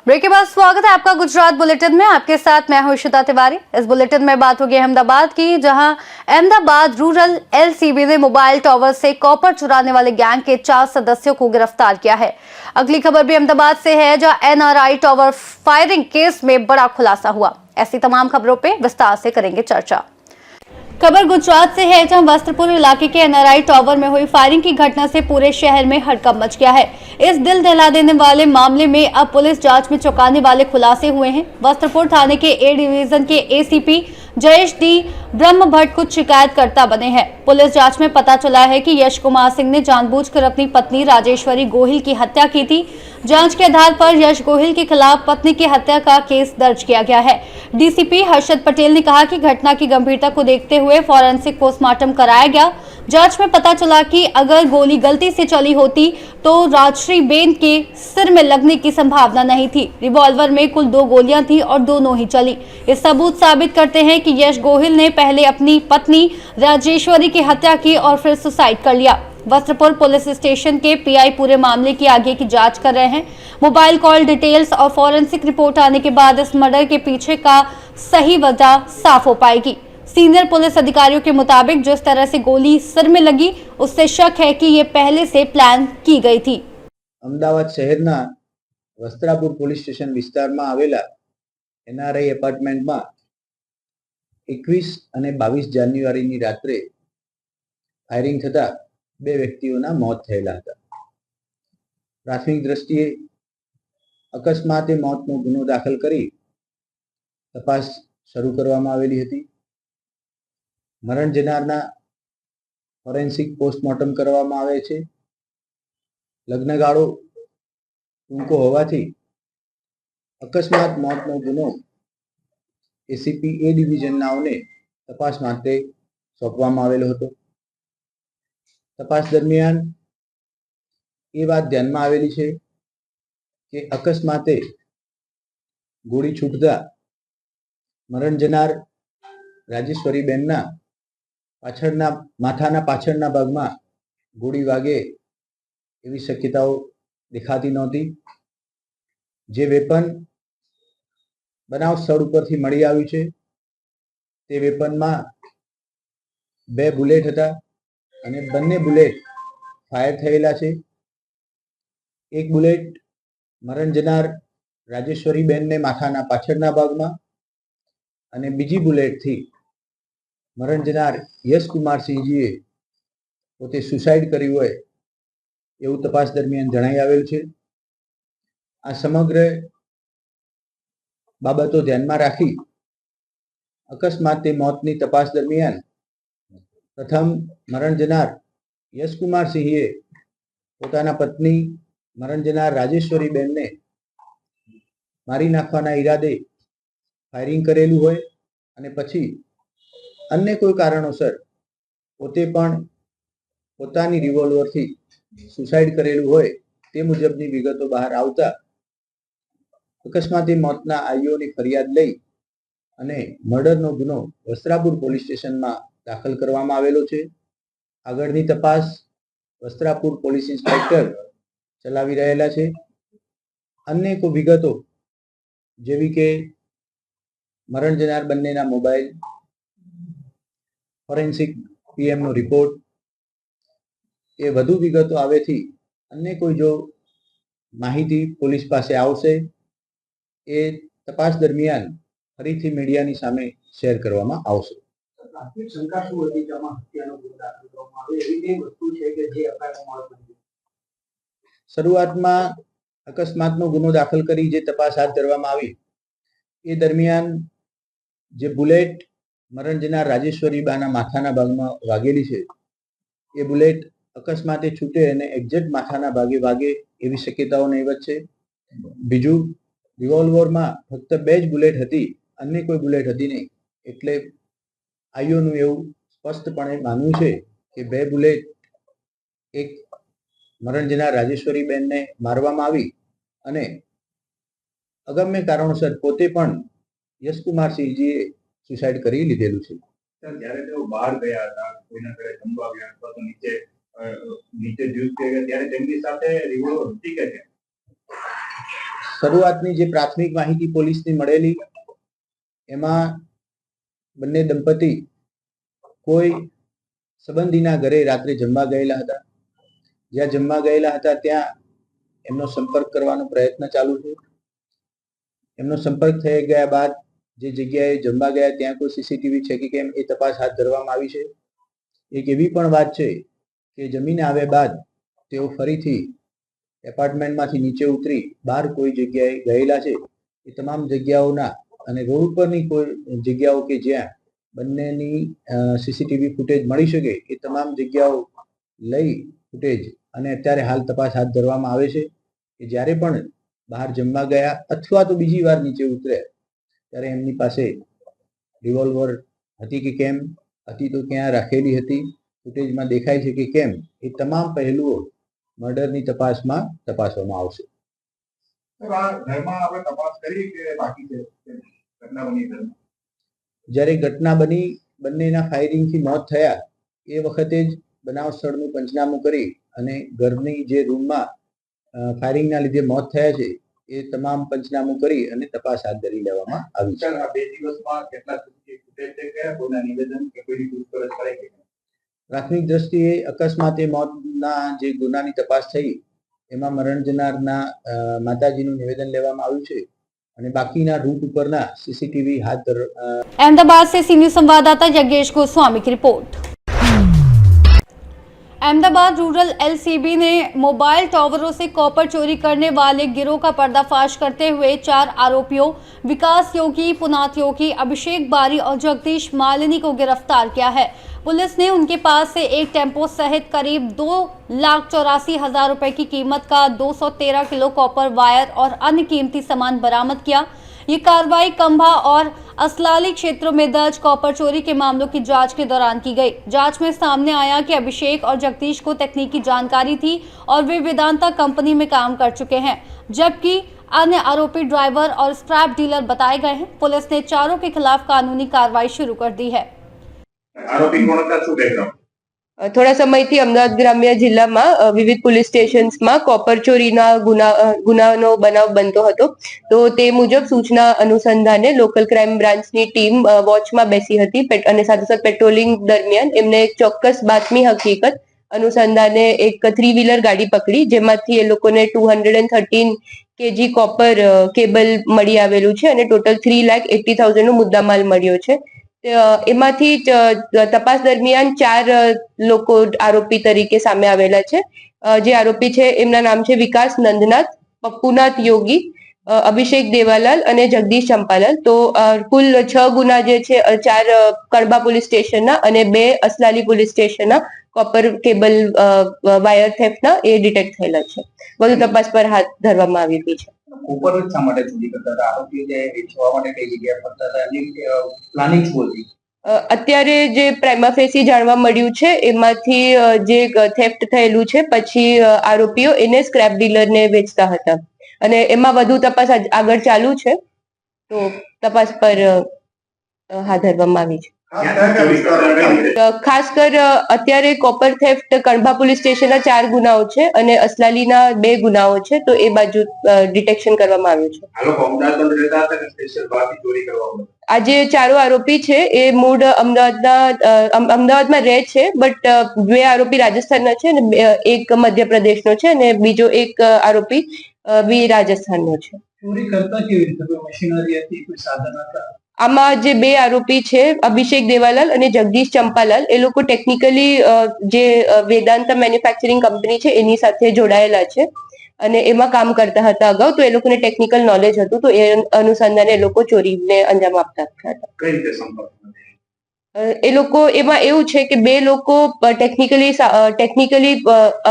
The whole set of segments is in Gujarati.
ब्रेक के बाद स्वागत है आपका गुजरात बुलेटिन में। आपके साथ मैं हूं इशिता तिवारी। इस बुलेटिन में बात होगी अहमदाबाद की, जहां अहमदाबाद रूरल एलसीबी ने मोबाइल टावर से कॉपर चुराने वाले गैंग के 4 सदस्यों को गिरफ्तार किया है। अगली खबर भी अहमदाबाद से है, जहां एनआरआई टावर फायरिंग केस में बड़ा खुलासा हुआ। ऐसी तमाम खबरों पर विस्तार से करेंगे चर्चा। खबर गुजरात से है, जहां वस्त्रपुर इलाके के एनआरआई टावर में हुई फायरिंग की घटना से पूरे शहर में हड़कंप मच गया है। इस दिल दहला देने वाले मामले में अब पुलिस जांच में चौंकाने वाले खुलासे हुए हैं। वस्त्रपुर थाने के ए डिवीजन के एसीपी जयेश डी ब्रह्मभट्ट कुछ शिकायतकर्ता बने हैं। पुलिस जांच में पता चला है कि यश कुमार सिंह ने जानबूझकर अपनी पत्नी राजेश्वरी गोहिल की हत्या की थी। जांच के आधार पर यश गोहिल के खिलाफ पत्नी की हत्या का केस दर्ज किया गया है। डीसीपी हर्षद पटेल ने कहा कि घटना की गंभीरता को देखते हुए फॉरेंसिक पोस्टमार्टम कराया गया। जांच में पता चला कि अगर गोली गलती से चली होती तो राजश्री बेन के सिर में लगने की संभावना नहीं थी। रिवॉल्वर में कुल 2 गोलियां थी और दोनों ही चली। ये सबूत साबित करते हैं कि यश गोहिल ने पहले अपनी पत्नी राजेश्वरी की हत्या की और फिर सुसाइड कर लिया। वस्त्रपुर पुलिस स्टेशन के पीआई पूरे मामले की आगे की जांच कर रहे हैं। मोबाइल कॉल डिटेल्स और फॉरेंसिक रिपोर्ट आने के बाद इस मर्डर के पीछे का सही वजह साफ हो पाएगी। सीनियर पुलिस अधिकारियों के मुताबिक जिस तरह से गोली सिर में लगी, उससे शक है कि ये पहले से प्लान की गई थी। अमदावाद शहरना वस्त्रापुर पोलीस स्टेशन विस्ताરમાં આવેલા એનઆરઆઈ એપાર્ટમેન્ટમાં 21 અને 22 જાન્યુઆરીની રાત્રે ફાયરિંગ થતા 2 વ્યક્તિઓના મોત થયેલા હતા। પ્રાથમિક દ્રષ્ટિએ અકસ્માતે મોતનો ગુનો દાખલ કરી તપાસ શરૂ કરવામાં આવેલી હતી। મરણ જનારના ફોરેન્સિક પોસ્ટમોર્ટમ કરવામાં આવે છે। લગ્નગાળો ટૂંકો હોવાથી અકસ્માત મોતનો ગુનો એસીપી એ ડિવિઝનનાઓને તપાસ માટે સોંપવામાં આવેલો હતો। તપાસ દરમિયાન એ વાત ધ્યાનમાં આવેલી છે કે અકસ્માતે ગોળી છૂટતા મરણ જનાર રાજેશ્વરીબેનના માથાના પાછળના ભાગમાં ગોળી વાગે એવી શક્યતાઓ દેખાતી નહોતી। જે વેપન બનાવ સ્થળ ઉપરથી મળી આવ્યું છે તે વેપનમાં 2 બુલેટ હતા અને બંને બુલેટ ફાયર થયેલા છે। એક બુલેટ મરણ જનાર રાજેશ્વરીબેનને માથાના પાછળના ભાગમાં અને બીજી બુલેટથી મરણ જનાર યશ કુમાર સિંહજીએ પોતે સુસાઇડ કર્યું હોય એવું તપાસ દરમિયાન જણાઈ આવેલું છે। આ સમગ્ર બાબતો ધ્યાનમાં રાખી અકસ્માતે મોતની તપાસ દરમિયાન પ્રથમ મરણ જનાર યશકુમાર સિંહે પોતાના પત્ની મરણ જનાર રાજેશ્વરીબેનને મારી નાખવાના ઈરાદે ફાયરિંગ કરેલું હોય અને પછી अन्य कोई कारणोसर पोते पण पोतानी रिवॉल्वरथी सुसाइड करेलू होय ते मुजबनी विगतो बहार आवता अकस्माते मौतना आईओनी फरियाद लई अने मर्डरनो गुनो वस्त्रापुर पोलीस स्टेशनमां दाखल करवामां आवेलो छे। आगळनी तपास वस्त्रापुर पोलीस इंस्पेक्टर चलावी रहेला छे। अन्य कोई विगतो जेवी के मरण जनार बंनेना मोबाइल, फॉरेंसिक पीएम नो रिपोर्ट, ये વધુ વિગતો આવેથી अन्य कोई जो माहिती पोलीस पासे आवशे ए तपास दरमियान फरीथी मीडियानी सामे शेर करवामां आवशे। प्राथमिक शंका शुं हती के आमां हत्यानो गुनो दाखल करवामां आवे एवी कई वस्तु छे के जे एफआईआर मां मळी? शरूआतमां अकस्मातनो गुनो दाखल करी जे तपास हाथ धरवामां आवी ए दरमियान जे बुलेट मरण जनार राजेश्वरीबाना माथाना भागमां वागेली छे ए बुलेट अकस्माते छूटे अने एक्जेक्ट माथाना भागे वागे एवी शक्यताओ नहीवत छे। बीजू रिवॉल्वरमां फक्त 2 ज बुलेट हती, अन्य कोई बुलेट हती नहीं, एटले आईओनुं एवुं स्पष्टपणे मानवुं छे के 2 बुलेट एक मरण जनार राजेश्वरीबेनने मारवामां आवी अने अगम्य कारणोसर पोते पण यशकुमार सिंहजीए सुसाइड करी लीधेलुं छे। જ્યારે તેઓ બહાર ગયા હતા કોઈના ઘરે જમવા ગયા અથવા તો નીચે જ્યુસ પીવા ગયા ત્યારે તેમની સાથે રિવોલ્વર હતી કે શરૂઆતની જે પ્રાથમિક માહિતી પોલીસની મળેલી એમાં બંને દંપતી કોઈ સંબંધીના ઘરે રાત્રે જમવા ગયેલા હતા. જ્યાં જમવા ગયેલા હતા ત્યાં એમનો સંપર્ક કરવાનો પ્રયત્ન ચાલુ છે. એમનો સંપર્ક થઈ ગયા બાદ જે જગ્યાએ જમવા ગયા ત્યાં કોઈ સીસીટીવી છે કે કેમ એ તપાસ હાથ ધરવામાં આવી છે. એક એવી પણ વાત છે કે જમીને આવ્યા બાદ તેઓ ફરીથી એપાર્ટમેન્ટમાંથી નીચે ઉતરી બહાર કોઈ જગ્યાએ ગયેલા છે. એ તમામ જગ્યાઓના અને રોડ ઉપરની કોઈ જગ્યાઓ કે જ્યાં બંનેની સીસીટીવી ફૂટેજ મળી શકે એ તમામ જગ્યાઓ લઈ ફૂટેજ અને અત્યારે હાલ તપાસ હાથ ધરવામાં આવે છે કે જ્યારે પણ બહાર જમવા ગયા અથવા તો બીજી વાર નીચે ઉતર્યા ત્યારે એમની પાસે રિવોલ્વર હતી કે કેમ, હતી તો ક્યાં રાખેલી હતી, ફૂટેજમાં દેખાય છે કે કેમ, એ તમામ પહેલુઓ મર્ડરની તપાસમાં તપાસવામાં આવશે. ઘરમાં આપણે તપાસ કરી કે બાકી છે ઘટના બની ઘરમાં? જ્યારે ઘટના બની બંનેના ફાયરિંગથી મોત થયા એ વખતે જ બનાવ સ્થળનું પંચનામું કરી અને ઘરની જે રૂમમાં ફાયરિંગના લીધે મોત થયા છે એ તમામ પંચનામું કરી અને તપાસ હાથ ધરી લેવામાં આવી છે. આ 2 દિવસમાં કેટલા ફૂટેજ છે કે કોઈના નિવેદન કે કોઈની પૂછપરછ કરાઈ કે પ્રાથમિક દ્રષ્ટિએ અકસ્માતે મોતના જે ગુનાની તપાસ થઈ એમાં મરણ જનારના માતાજીનું નિવેદન લેવામાં આવ્યું છે અને બાકીના રૂટ ઉપરના સીસીટીવી हाथ अहमदाबाद से सी न्यूज संवाददाता यज्ञेश गोस्वामी की रिपोर्ट। अहमदाबाद रूरल एलसीबी ने मोबाइल टावरों से कॉपर चोरी करने वाले गिरोह का पर्दाफाश करते हुए 4 आरोपियों विकास योगी, पुनाथ योगी, अभिषेक बारी और जगदीश मालिनी को गिरफ्तार किया है। पुलिस ने उनके पास से एक टेम्पो सहित करीब 2,84,000 रुपए की कीमत का 213 किलो कॉपर वायर और अन्य कीमती सामान बरामद किया। ये कार्रवाई कंभा और असलाली क्षेत्रों में दर्ज कॉपर चोरी के मामलों की जांच के दौरान की गई। जांच में सामने आया कि अभिषेक और जगदीश को तकनीकी जानकारी थी और वे वेदांता कंपनी में काम कर चुके हैं, जबकि अन्य आरोपी ड्राइवर और स्क्रैप डीलर बताए गए हैं। पुलिस ने चारों के खिलाफ कानूनी कार्रवाई शुरू कर दी है। આરોપી કોણ હતા, શું બેકગ્રાઉન્ડ? થોડા સમયથી અમદાવાદ ગ્રામ્ય જિલ્લામાં વિવિધ પોલીસ સ્ટેશન્સમાં કોપર ચોરીના ગુનાનો બનાવ બનતો હતો. તો તે મુજબ સૂચના અનુસંધાને લોકલ ક્રાઇમ બ્રાન્ચની ટીમ વોચમાં બેસી હતી અને સાથોસાથ પેટ્રોલિંગ દરમિયાન એમને એક ચોક્કસ બાતમી હકીકત અનુસંધાને એક 3-વ્હીલર ગાડી પકડી, જેમાંથી એ લોકોને 213 kg કોપર કેબલ મળી આવેલું છે અને ટોટલ 3,80,000 નો મુદ્દામાલ મળ્યો છે. એમાંથી તપાસ દરમિયાન 4 લોકો આરોપી તરીકે સામે આવેલા છે. જે આરોપી છે એમના નામ છે વિકાસ નંદનાથ, પપ્પુનાથ યોગી, અભિષેક દેવાલાલ અને જગદીશ ચંપાલાલ. તો કુલ 6 ગુના જે છે 4 કડબા પોલીસ સ્ટેશનના અને 2 અસલાલી પોલીસ સ્ટેશનના કોપર કેબલ વાયર થેફ્ટના એ ડિટેક્ટ થયેલા છે. વધુ તપાસ પર હાથ ધરવામાં આવી રહી છે. ઉપર જ શા માટે ચોરી કરતા હતા આરોપીઓ? જે વેચવા માટે કઈ જગ્યાએ ફરતા હતા એની પ્લાનિંગ શું હતી? અત્યારે જે પ્રાઇમા ફેસી જાણવા મળ્યું છે એમાંથી જે થેફ્ટ થયેલું છે પછી આરોપીઓ એને સ્ક્રેપ ડીલરને વેચતા હતા અને એમાં વધુ તપાસ આગળ ચાલુ છે. તો તપાસ પર હાથ ધરવામાં આવી છે. ખાસ કર અત્યારે કોપર થેફ્ટ કડબા પોલીસ સ્ટેશનના 4 ગુનાઓ છે અને અસલાલીના 2 ગુનાઓ છે. તો એ બાજુ ડિટેક્શન કરવામાં આવ્યું છે. આ લોકો અમદાવાદમાં રહેતા હતા કે સ્પેશિયલ બહારથી ચોરી કરવા? આ જે 4 આરોપી છે એ મૂળ અમદાવાદમાં રહે છે, બટ 2 આરોપી રાજસ્થાનના છે અને એક મધ્યપ્રદેશનો છે અને બીજો એક આરોપી બી રાજસ્થાનનો છે. ચોરી કરતા કેવી રીતે? કોઈ મશીનરી હતી, કોઈ સાધન હતા? આમાં જે 2 આરોપી છે અભિષેક દેવાલાલ અને જગદીશ ચંપાલાલ, એ લોકો ટેકનિકલી જે વેદાંતા મેન્યુફેક્ચરિંગ કંપની છે એની સાથે જોડાયેલા છે અને એમાં કામ કરતા હતા અગાઉ. તો એ લોકોને ટેકનિકલ નોલેજ હતું, તો એ અનુસંધાને એ લોકો ચોરીને અંજામ આપતા હતા. કઈ રીતે સંપર્ક? એ લોકો એમાં એવું છે કે 2 લોકો ટેકનિકલી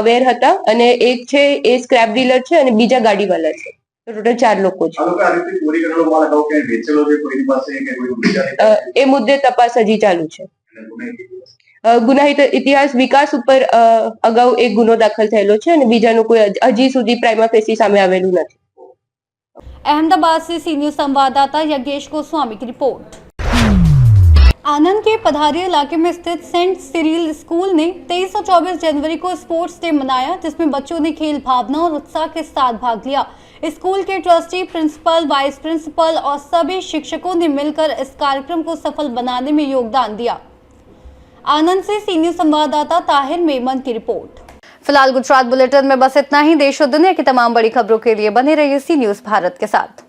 અવેર હતા અને એક છે એ સ્ક્રેપ ડીલર છે અને બીજા ગાડીવાલા છે. તો ટોટલ 4 લોકો છે. આ લોકો આ રીતે ચોરી કરેલો માલ અગાઉ ક્યાંય વેચેલો છે કોઈની પાસે કે કોઈ બીજાની? એ મુદ્દે તપાસ હજી ચાલુ છે. ગુનાહિત ઇતિહાસ વિકાસ ઉપર અગાઉ એક ગુનો દાખલ થયેલો છે અને બીજાનું કોઈ હજી સુધી પ્રાઇમા ફેસી સામે આવેલું નથી. अहमदाबाद से सी न्यूज संवाददाता यज्ञेश गोस्वामी की रिपोर्ट। आनंद के पधारिया इलाके में स्थित सेंट सिरिल स्कूल ने 23 और 24 जनवरी को स्पोर्ट्स डे मनाया, जिसमें बच्चों ने खेल भावना और उत्साह के साथ भाग लिया। स्कूल के ट्रस्टी, प्रिंसिपल, वाइस प्रिंसिपल और सभी शिक्षकों ने मिलकर इस कार्यक्रम को सफल बनाने में योगदान दिया। आनंद से सीनियर संवाददाता ताहिर मेमन की रिपोर्ट। फिलहाल गुजरात बुलेटिन में बस इतना ही। देश और दुनिया की तमाम बड़ी खबरों के लिए बने रहिए सी न्यूज़ भारत के साथ।